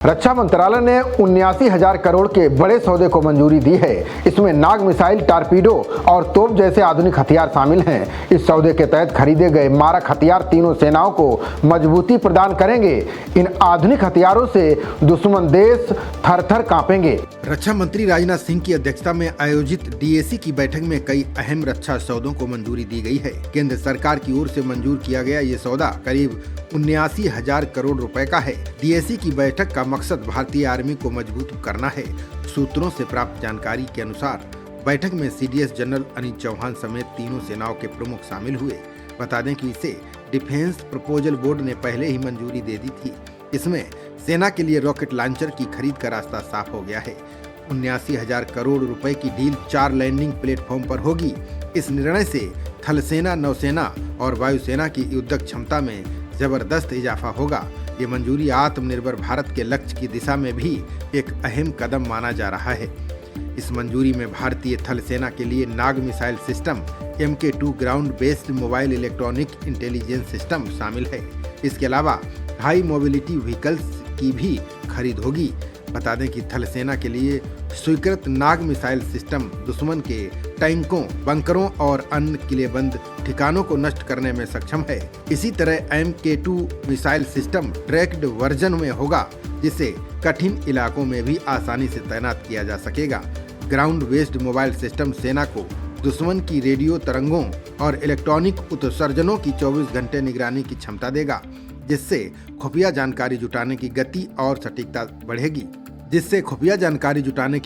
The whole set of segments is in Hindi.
रक्षा मंत्रालय ने 79,000 करोड़ के बड़े सौदे को मंजूरी दी है। इसमें नाग मिसाइल, टारपीडो और तोप जैसे आधुनिक हथियार शामिल हैं। इस सौदे के तहत खरीदे गए मारक हथियार तीनों सेनाओं को मजबूती प्रदान करेंगे। इन आधुनिक हथियारों से दुश्मन देश थर-थर कांपेंगे। रक्षा मंत्री राजनाथ सिंह की अध्यक्षता में आयोजित डीएसी की बैठक में कई अहम रक्षा सौदों को मंजूरी दी गई है। केंद्र सरकार की ओर से मंजूर किया गया ये सौदा करीब 79,000 करोड़ रुपए का है। डीएसी की बैठक का मकसद भारतीय आर्मी को मजबूत करना है। सूत्रों से प्राप्त जानकारी के अनुसार बैठक में सीडीएस जनरल अनिल चौहान समेत तीनों सेनाओं के प्रमुख शामिल हुए। बता दें कि इसे डिफेंस प्रपोजल बोर्ड ने पहले ही मंजूरी दे दी थी। इसमें सेना के लिए रॉकेट लॉन्चर की खरीद का रास्ता साफ हो गया है। 79,000 करोड़ रुपए की डील 4 लैंडिंग प्लेटफॉर्म पर होगी। इस निर्णय से थल सेना, नौसेना और वायुसेना की युद्धक क्षमता में जबरदस्त इजाफा होगा। ये मंजूरी आत्मनिर्भर भारत के लक्ष्य की दिशा में भी एक अहम कदम माना जा रहा है। इस मंजूरी में भारतीय थल सेना के लिए Nag missile system, MK2 ground based mobile electronic intelligence system शामिल है। इसके अलावा हाई मोबिलिटी व्हीकल्स की भी खरीद होगी। बता दें कि थल सेना के लिए स्वीकृत नाग मिसाइल सिस्टम दुश्मन के टैंकों, बंकरों और अन्य किलेबंद ठिकानों को नष्ट करने में सक्षम है। इसी तरह MK2 missile system tracked version में होगा, जिसे कठिन इलाकों में भी आसानी से तैनात किया जा सकेगा। ग्राउंड बेस्ड मोबाइल सिस्टम सेना को दुश्मन की रेडियो तरंगों और इलेक्ट्रॉनिक उत्सर्जनों की 24 घंटे निगरानी की क्षमता देगा, जिससे खुफिया जानकारी जुटाने की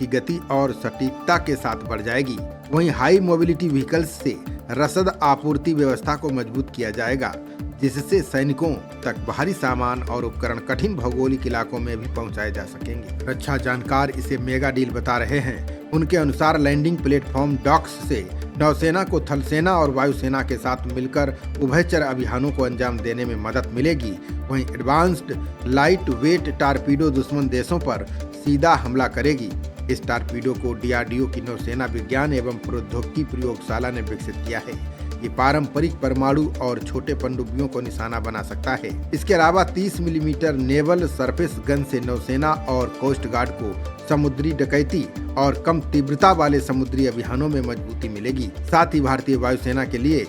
गति और सटीकता के साथ बढ़ जाएगी। वहीं हाई मोबिलिटी व्हीकल्स से रसद आपूर्ति व्यवस्था को मजबूत किया जाएगा, जिससे सैनिकों तक भारी सामान और उपकरण कठिन भौगोलिक इलाकों में भी पहुंचाए जा सकेंगे। रक्षा जानकार इसे मेगा डील बता रहे हैं। उनके अनुसार लैंडिंग प्लेटफॉर्म डॉक्स से नौसेना को थल सेना और वायुसेना के साथ मिलकर उभयचर अभियानों को अंजाम देने में मदद मिलेगी। वहीं एडवांस्ड लाइट वेट टारपीडो दुश्मन देशों पर सीधा हमला करेगी। इस टारपीडो को DRDO की नौसेना विज्ञान एवं प्रौद्योगिकी प्रयोगशाला ने विकसित किया है। ये पारंपरिक परमाणु और छोटे पनडुब्बियों को निशाना बना सकता है। इसके अलावा 30 मिलीमीटर नेवल सरफेस गन से नौसेना और कोस्ट गार्ड को समुद्री डकैती और कम तीव्रता वाले समुद्री अभियानों में मजबूती मिलेगी। साथ ही भारतीय वायुसेना के लिए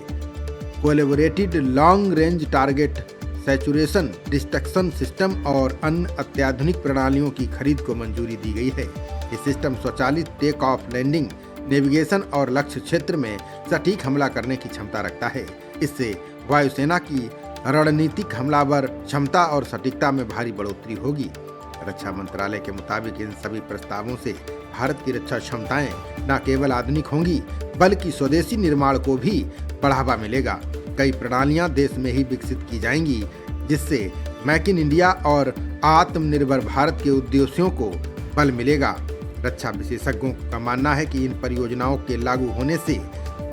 collaborated long range target saturation destruction system और अन्य अत्याधुनिक प्रणालियों की खरीद को मंजूरी दी गई है। ये सिस्टम स्वचालित टेक ऑफ, लैंडिंग, नेविगेशन और लक्ष्य क्षेत्र में सटीक हमला करने की क्षमता रखता है। इससे वायुसेना की रणनीतिक हमलावर क्षमता और सटीकता में भारी बढ़ोतरी होगी। रक्षा मंत्रालय के मुताबिक इन सभी प्रस्तावों से भारत की रक्षा क्षमताएं न केवल आधुनिक होंगी, बल्कि स्वदेशी निर्माण को भी बढ़ावा मिलेगा। कई प्रणालियां देश में ही विकसित की जाएंगी, जिससे मेक इन इंडिया और आत्मनिर्भर भारत के उद्देश्यों को बल मिलेगा। रक्षा विशेषज्ञों का मानना है कि इन परियोजनाओं के लागू होने से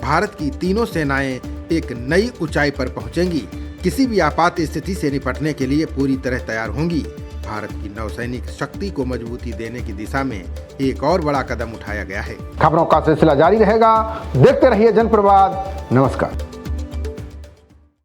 भारत की तीनों सेनाएं एक नई ऊंचाई पर पहुंचेंगी। किसी भी आपात स्थिति से निपटने के लिए पूरी तरह तैयार होंगी। भारत की नौसैनिक शक्ति को मजबूती देने की दिशा में एक और बड़ा कदम उठाया गया है। खबरों का सिलसिला जारी रहेगा। देखते रहिए जनप्रवाद। नमस्कार।